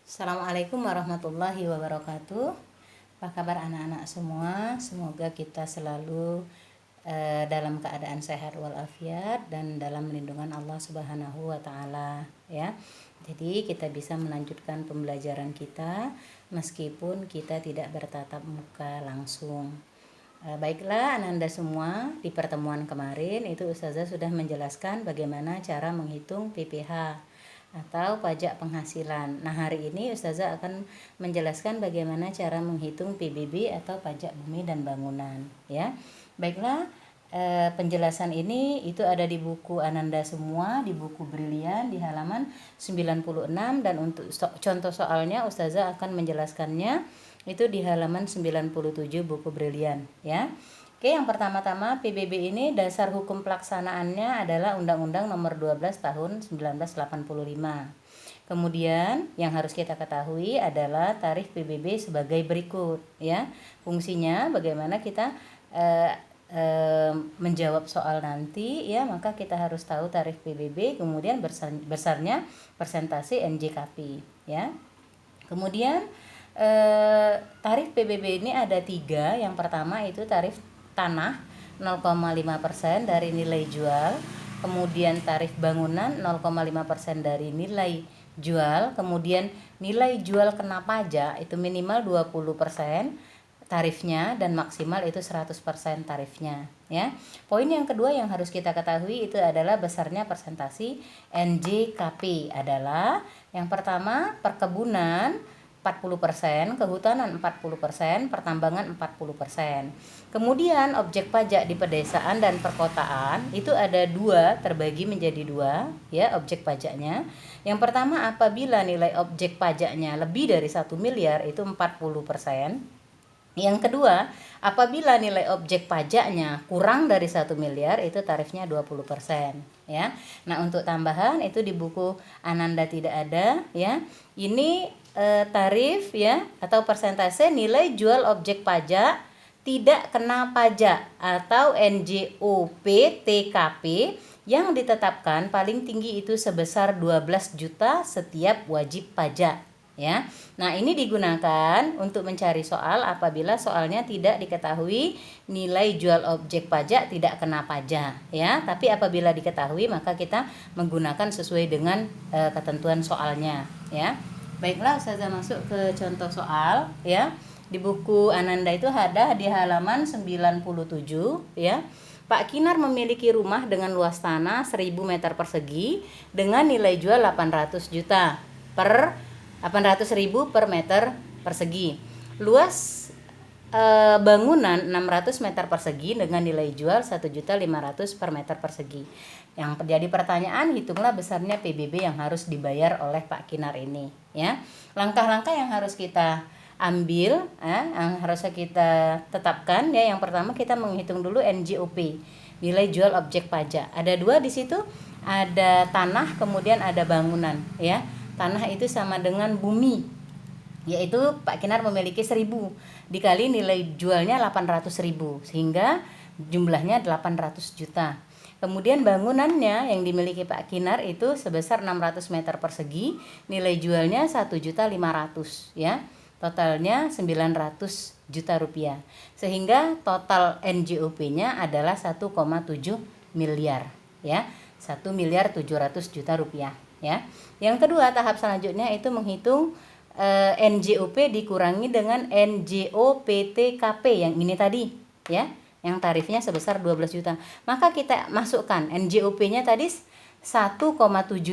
Assalamualaikum warahmatullahi wabarakatuh. Apa kabar anak-anak semua? Semoga kita selalu dalam keadaan sehat walafiat dan dalam lindungan Allah Subhanahu wa taala, ya. Jadi kita bisa melanjutkan pembelajaran kita meskipun kita tidak bertatap muka langsung. Baiklah Ananda semua, di pertemuan kemarin itu Ustazah sudah menjelaskan bagaimana cara menghitung PPh atau pajak penghasilan. Nah, hari ini Ustazah akan menjelaskan bagaimana cara menghitung PBB atau pajak bumi dan bangunan, ya. Baiklah, penjelasan ini itu ada di buku Ananda semua, di buku Brilian di halaman 96, dan untuk contoh soalnya Ustazah akan menjelaskannya itu di halaman 97 buku Brilian, ya. Oke, yang pertama-tama PBB ini dasar hukum pelaksanaannya adalah Undang-Undang Nomor 12 Tahun 1985. Kemudian yang harus kita ketahui adalah tarif PBB sebagai berikut, ya. Fungsinya bagaimana kita menjawab soal nanti, ya, maka kita harus tahu tarif PBB, kemudian besarnya persentase NJKP, ya. Kemudian tarif PBB ini ada 3. Yang pertama itu tarif tanah 0,5% dari nilai jual, kemudian tarif bangunan 0,5% dari nilai jual, kemudian nilai jual kena pajak itu minimal 20% tarifnya dan maksimal itu 100% tarifnya, ya. Poin yang kedua yang harus kita ketahui itu adalah besarnya persentase NJKP adalah yang pertama perkebunan 40%, kehutanan 40%, pertambangan 40%. Kemudian objek pajak di pedesaan dan perkotaan itu ada 2, terbagi menjadi 2, ya, objek pajaknya. Yang pertama apabila nilai objek pajaknya lebih dari 1 miliar itu 40%. Yang kedua, apabila nilai objek pajaknya kurang dari 1 miliar itu tarifnya 20%, ya. Nah, untuk tambahan itu di buku Ananda tidak ada, ya. Ini tarif, ya, atau persentase nilai jual objek pajak tidak kena pajak atau NJOP TKP yang ditetapkan paling tinggi itu sebesar 12 juta setiap wajib pajak, ya. Nah, ini digunakan untuk mencari soal apabila soalnya tidak diketahui nilai jual objek pajak tidak kena pajak, ya. Tapi apabila diketahui maka kita menggunakan sesuai dengan ketentuan soalnya, ya. Baiklah, Ustazah masuk ke contoh soal, ya. Di buku Ananda itu ada di halaman 97, ya. Pak Kinar memiliki rumah dengan luas tanah 1000 meter persegi dengan nilai jual 800.000 per meter persegi. Luas bangunan 600 meter persegi dengan nilai jual 1.500.000 per meter persegi. Yang terjadi pertanyaan, hitunglah besarnya PBB yang harus dibayar oleh Pak Kinar ini, ya. Langkah-langkah yang harus kita ambil, yang harus kita tetapkan, ya. Yang pertama kita menghitung dulu NJOP, nilai jual objek pajak. Ada 2 di situ, ada tanah kemudian ada bangunan, ya. Tanah itu sama dengan bumi, yaitu Pak Kinar memiliki 1000 dikali nilai jualnya 800.000 sehingga jumlahnya 800 juta. Kemudian bangunannya yang dimiliki Pak Kinar itu sebesar 600 meter persegi, nilai jualnya 1.500.000, ya. Totalnya 900 juta rupiah. Sehingga total NJOP-nya adalah 1,7 miliar, ya. 1.700.000.000 rupiah, ya. Yang kedua, tahap selanjutnya itu menghitung NJOP dikurangi dengan NJOPTKP yang ini tadi, ya, yang tarifnya sebesar 12 juta. Maka kita masukkan NJOP-nya tadi 1,7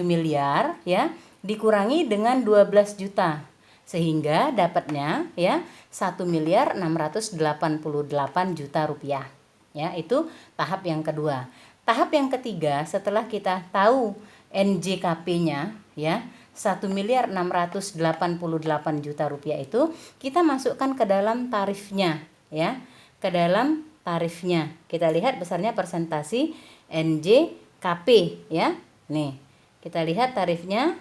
miliar, ya, dikurangi dengan 12 juta. Sehingga dapatnya, ya, 1.688.000.000 rupiah. Ya, itu tahap yang kedua. Tahap yang ketiga, setelah kita tahu NJKP-nya, ya, 1.688.000.000 rupiah itu kita masukkan ke dalam tarifnya, ya, ke dalam tarifnya. Kita lihat besarnya persentase NJKP, ya. Nih, kita lihat tarifnya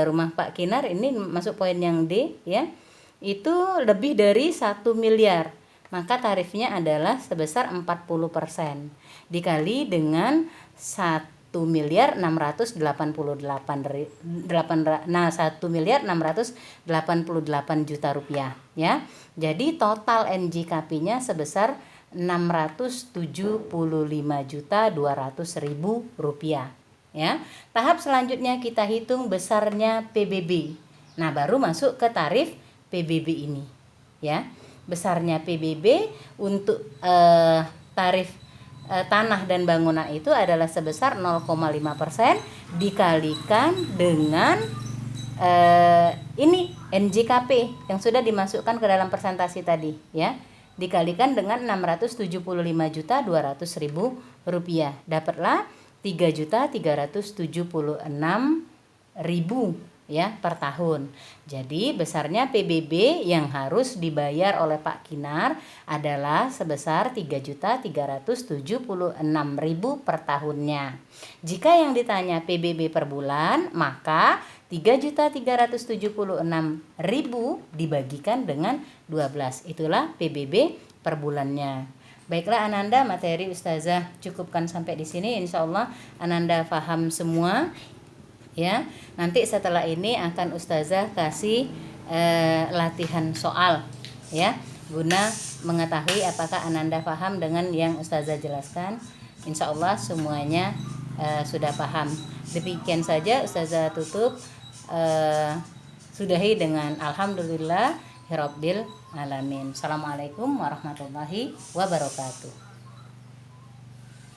rumah Pak Kinar ini masuk poin yang D, ya. Itu lebih dari 1 miliar. Maka tarifnya adalah sebesar 40% dikali dengan 1.688 juta rupiah ya. Jadi total NJKP-nya sebesar 675.200.000 rupiah ya. Tahap selanjutnya kita hitung besarnya PBB. Nah, baru masuk ke tarif PBB ini ya. Besarnya PBB untuk tarif tanah dan bangunan itu adalah sebesar 0,5% dikalikan dengan ini NJKP yang sudah dimasukkan ke dalam presentasi tadi ya, dikalikan dengan 675.200.000 rupiah, dapatlah 3.376.000 ya per tahun. Jadi besarnya PBB yang harus dibayar oleh Pak Kinar adalah sebesar 3.376.000 per tahunnya. Jika yang ditanya PBB per bulan, maka 3.376.000 dibagikan dengan 12. Itulah PBB per bulannya. Baiklah Ananda, materi Ustazah cukupkan sampai di sini. Insya Allah Ananda paham semua ya. Nanti setelah ini akan Ustazah kasih latihan soal ya, guna mengetahui apakah Ananda paham dengan yang Ustazah jelaskan. Insya Allah semuanya sudah paham. Demikian saja Ustazah tutup, sudahi dengan alhamdulillah Rabbil alamin. Assalamualaikum warahmatullahi wabarakatuh.